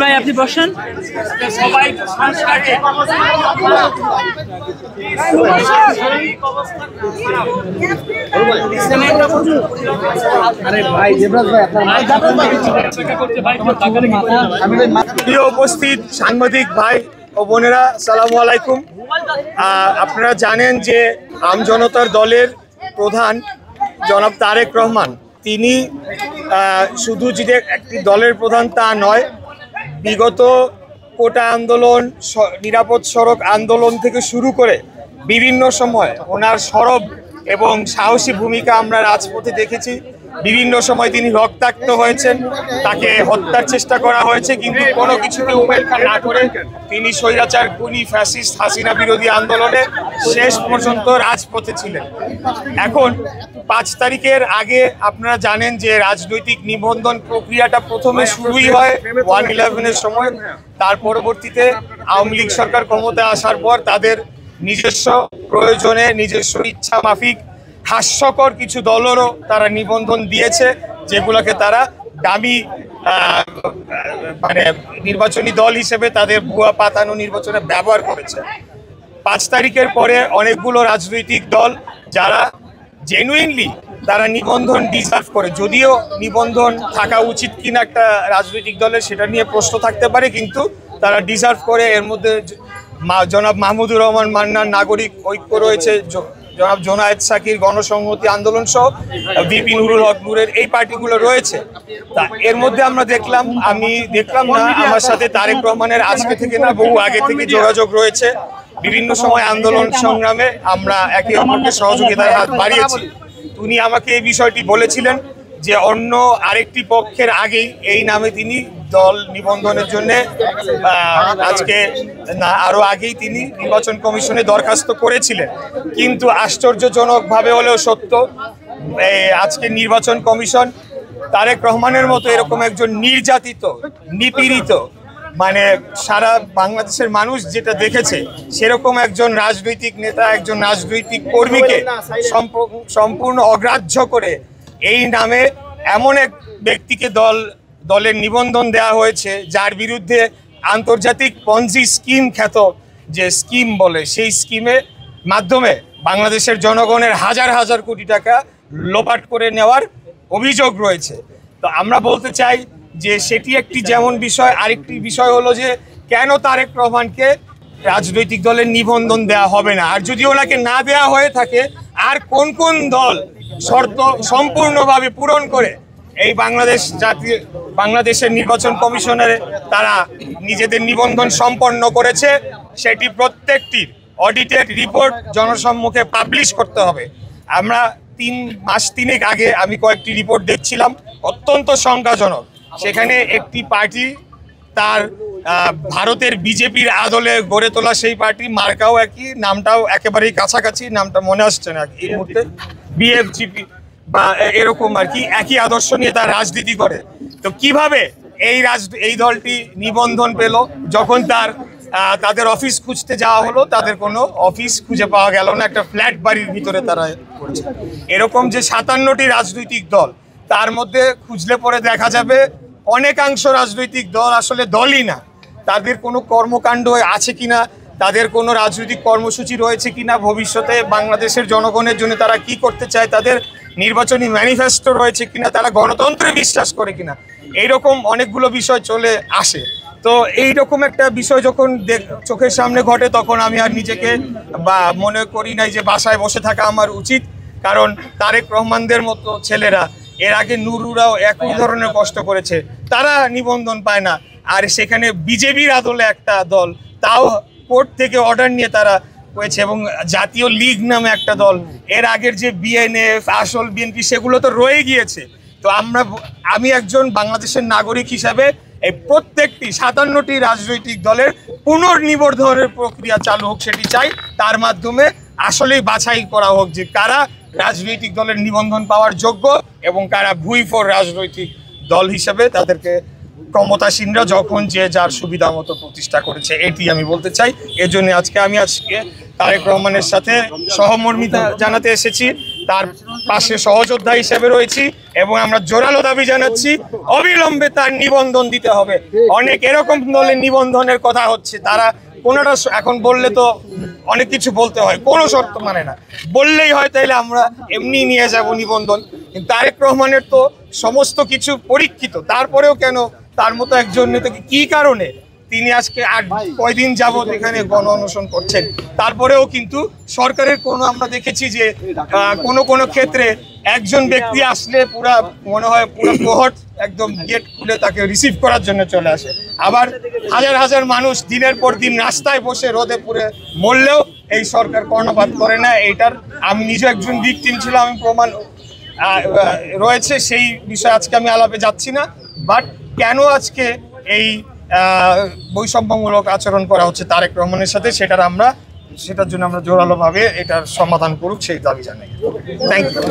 ভাই আপনি বসেন। সবাই প্রিয় উপস্থিত সাংবাদিক ভাই ও বোনেরা, আসসালামু আলাইকুম। আপনারা জানেন যে আমজনতার দলের প্রধান জনাব তারেক রহমান, তিনি শুধু যে একটি দলের প্রধান তা নয়, বিগত কোটা আন্দোলন, নিরাপদ সড়ক আন্দোলন থেকে শুরু করে বিভিন্ন সময় ওনার সরব এবং সাহসী ভূমিকা আমরা রাজপথে দেখেছি। বিভিন্ন সময় তিনি রক্তাক্ত হয়েছেন, তাকে হত্যার চেষ্টা করা হয়েছে, কিন্তু কোনো কিছুকে উপেক্ষা না করে তিনি স্বৈরাচার খুনি ফ্যাসিস্ট হাসিনা বিরোধী আন্দোলনে শেষ পর্যন্ত রাজপথে ছিলেন। এখন 5 তারিখের আগে আপনারা জানেন যে রাজনৈতিক নিবন্ধন প্রক্রিয়াটা প্রথমে শুরুই হয় 1/11-এর সময়। তার পরবর্তীতে আওয়ামী লীগ সরকার ক্ষমতায় আসার পর তাদের নিজস্ব প্রয়োজনে, নিজস্ব ইচ্ছা মাফিক হাস্যকর কিছু দলেরও তারা নিবন্ধন দিয়েছে, যেগুলোকে তারা দামি মানে নির্বাচনী দল হিসেবে তাদের ভুয়া পাতানো নির্বাচনে ব্যবহার করেছে। 5 তারিখের পরে অনেকগুলো রাজনৈতিক দল যারা জেনুইনলি তারা নিবন্ধন ডিজার্ভ করে, যদিও নিবন্ধন থাকা উচিত কিনা একটা রাজনৈতিক দলের সেটা নিয়ে প্রশ্ন থাকতে পারে, কিন্তু তারা ডিজার্ভ করে। এর মধ্যে জনাব মাহমুদুর রহমান মান্নার নাগরিক ঐক্য রয়েছে, জনাব জোনায়েদ সাকির গণসংহতি আন্দোলন সহ ভিপি নুরুল হক নূরের এই পার্টিগুলো রয়েছে। তা এর মধ্যে আমরা দেখলাম না, আমার সাথে তারেক রহমানের আজকে থেকে না, বহু আগে থেকে যোগাযোগ রয়েছে। বিভিন্ন সময় আন্দোলন সংগ্রামে আমরা একে অপরকে সহযোগিতার হাত বাড়িয়েছি। তিনি আমাকে এই বিষয়টি বলেছিলেন যে অন্য আরেকটি পক্ষের আগেই এই নামে তিনি দল নিবন্ধনের জন্য আজকে না আরো আগেই তিনি নির্বাচন কমিশনে দরখাস্ত করেছিলেন। কিন্তু আশ্চর্যজনকভাবে হলেও সত্য, আজকে নির্বাচন কমিশন তারেক রহমানের মতো এরকম একজন নির্যাতিত, নিপীড়িত, মানে সারা বাংলাদেশের মানুষ যেটা দেখেছে সেরকম একজন রাজনৈতিক নেতা, একজন রাজনৈতিক কর্মীকে সম্পূর্ণ অগ্রাহ্য করে এই নামে এমন এক ব্যক্তিকে দলের নিবন্ধন দেওয়া হয়েছে, যার বিরুদ্ধে আন্তর্জাতিক পঞ্জি স্কিম খ্যাত যে স্কিম বলে, সেই স্কিমের মাধ্যমে বাংলাদেশের জনগণের হাজার হাজার কোটি টাকা লোপাট করে নেওয়ার অভিযোগ রয়েছে। তো আমরা বলতে চাই যে সেটি একটি যেমন বিষয়, আরেকটি বিষয় হলো যে কেন তারেক রহমানকে রাজনৈতিক দলের নিবন্ধন দেওয়া হবে না, আর যদি ওনাকে না দেওয়া হয়ে থাকে আর কোন কোন দল শর্ত সম্পূর্ণভাবে পূরণ করে এই বাংলাদেশের নির্বাচন কমিশনের তারা নিজেদের নিবন্ধন সম্পন্ন করেছে, সেটি প্রত্যেকটির অডিটেড রিপোর্ট জনসম্মুখে পাবলিশ করতে হবে। আমরা 3 মাস 3 আগে আমি কয়েকটি রিপোর্ট দেখছিলাম, অত্যন্ত সংখ্যাজনক। সেখানে একটি পার্টি তার ভারতের বিজেপির আদলে গড়ে তোলা সেই পার্টি, মার্কাও একই, নামটাও একেবারেই কাছাকাছি, নামটা মনে আসছে না এই মুহূর্তে, বিএফজিপি বা এরকম আর কি, একই আদর্শ নিয়ে তার রাজনীতি করে। তো কিভাবে এই দলটি নিবন্ধন পেল? যখন তাদের অফিস খুঁজতে যাওয়া হলো, তাদের কোনো অফিস খুঁজে পাওয়া গেল না, একটা ফ্ল্যাট বাড়ির ভিতরে তারা করেছে। এরকম যে 57টি রাজনৈতিক দল, তার মধ্যে খুঁজলে পরে দেখা যাবে অনেকাংশ রাজনৈতিক দল আসলে দলই না। তাদের কোনো কর্মকাণ্ড আছে কিনা, তাদের কোনো রাজনৈতিক কর্মসূচি রয়েছে কিনা, ভবিষ্যতে বাংলাদেশের জনগণের জন্য তারা কি করতে চায়, তাদের নির্বাচনী ম্যানিফেস্টো রয়েছে কিনা, তারা গণতন্ত্রে বিশ্বাস করে কিনা, এইরকম অনেকগুলো বিষয় চলে আসে। তো এইরকম একটা বিষয় যখন চোখের সামনে ঘটে, তখন আমি আর নিজেকে মনে করি নাই যে বাসায় বসে থাকা আমার উচিত, কারণ তারেক রহমানদের মতো ছেলেরা এর আগে নুরুরাও একই ধরনের কষ্ট করেছে, তারা নিবন্ধন পায় না। আর সেখানে বিজেপির আদলে একটা দল, তাও কোর্ট থেকে অর্ডার নিয়ে তারা হয়েছে, এবং জাতীয় লীগ নামে একটা দল, এর আগের যে বিএনএফ, আসল বিএনপি, সেগুলো তো রয়ে গিয়েছে। তো আমি একজন বাংলাদেশের নাগরিক হিসাবে এই প্রত্যেকটি 57টি রাজনৈতিক দলের পুনর্নিবন্ধনের প্রক্রিয়া চালু হোক, সেটি চাই। তার মাধ্যমে আসলেই বাছাই করা হোক যে কারা রাজনৈতিক দলের নিবন্ধন পাওয়ার যোগ্য এবং কারা ভুইফোর রাজনৈতিক দল হিসেবে তাদেরকে ক্ষমতাসীনরা যখন যে যার সুবিধা মতো প্রতিষ্ঠা করেছে, এটি আমি বলতে চাই। এজন্য আজকে তারেক রহমানের সাথে সহমর্মিতা জানাতে এসেছি, তার পাশে সহযোদ্ধা হিসেবে রয়েছি এবং আমরা জোরালো দাবি জানাচ্ছি অবিলম্বে তার নিবন্ধন দিতে হবে। অনেক এরকম দলের নিবন্ধনের কথা হচ্ছে, তারা কোনোটা এখন বললে তো অনেক কিছু বলতে হয়, কোনো শর্ত মানে না, বললেই হয় তাইলে আমরা এমনি নিয়ে যাব নিবন্ধন। কিন্তু তারেক রহমানের তো সমস্ত কিছু পরীক্ষিত, তারপরেও কেন তার মতো একজন নেতাকে কি কারণে তিনি আজকে কয়দিন যাবত এখানে গণ অনশন করছেন, তারপরেও কিন্তু সরকারের কোনো আমরা দেখেছি যে কোনো ক্ষেত্রে একজন ব্যক্তি আসলে পুরা মনে হয় পুরো কোহর্ট একদম গেট খুলে তাকে রিসিভ করার জন্য চলে আসে। আবার হাজার হাজার মানুষ দিনের পর দিন রাস্তায় বসে রোদে পুড়ে মরলেও এই সরকার কর্ণপাত করে না। এইটার আমি নিজে একজন ভিকটিম ছিলাম, আমি প্রমাণ রয়েছে, সেই বিষয়ে আজকে আমি আলাপে যাচ্ছি না। বাট কেন আজকে এই বৈষম্যমূলক আচরণ করা হচ্ছে তারেক রহমানের সাথে, সেটার জন্য আমরা জোরালোভাবে এটার সমাধান করুক সেই দাবি জানাই। Thank you.